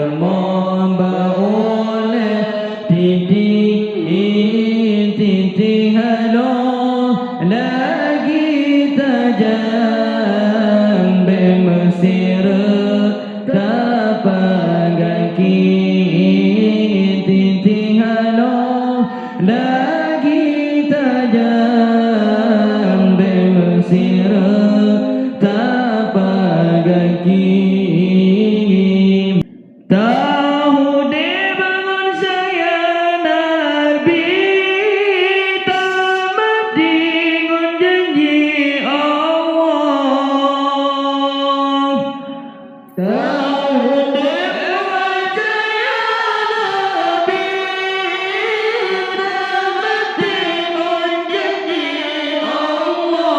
kamu boleh titik halo lagi tajam bermesir tapak kaki titik halo lagi tajam bermesir tapak kaki. Tahu deh bangun saya Nabi tamat dengan janji Allah. Tahu deh bangun saya Nabi tamat dengan janji Allah.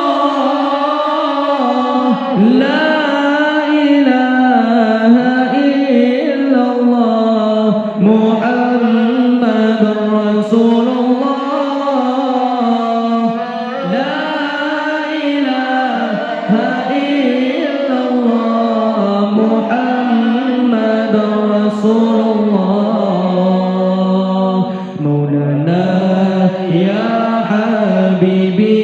La محمد رسول الله لا إله إلا الله محمد رسول الله مولانا يا حبيبي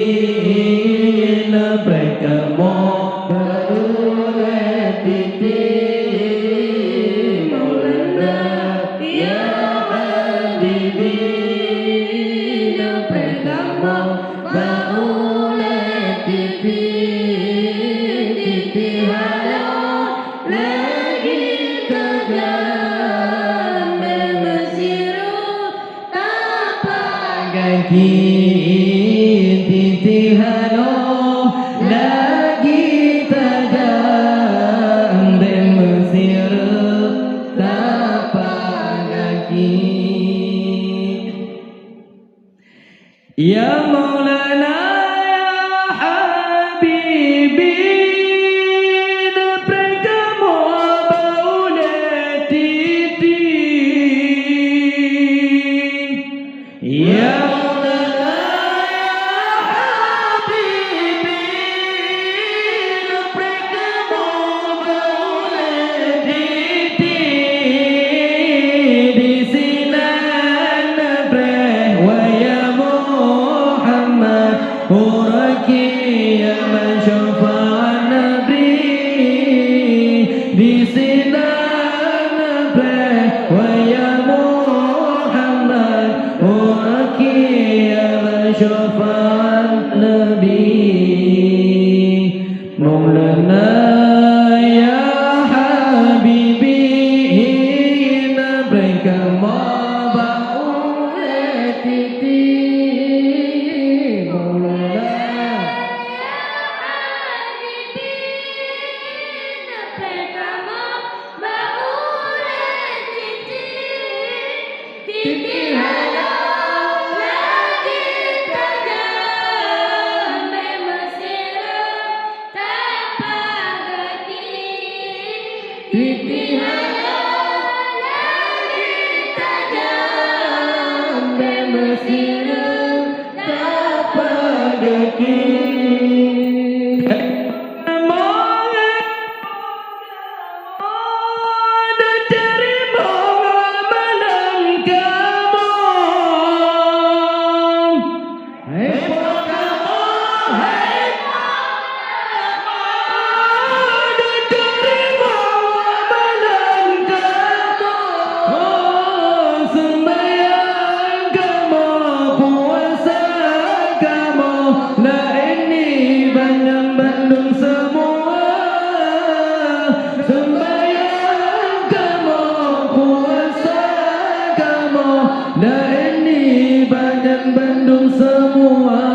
لبيك titik halo lagi tajam bermesir tapak kaki. Ya Maulana ya Habibi depan kamu boleh titik. Ya ya man syafa'a Nabi di sinar Nabi wa ya Muhammad uraki ya man syafa'a Nabi Maulana ya Habibi nabrika maba'u titi titik halo lagi tajam bermesir tapak kaki. Titik halo lagi tajam bermesir tapak kaki. Nah ini banyak Bandung semua.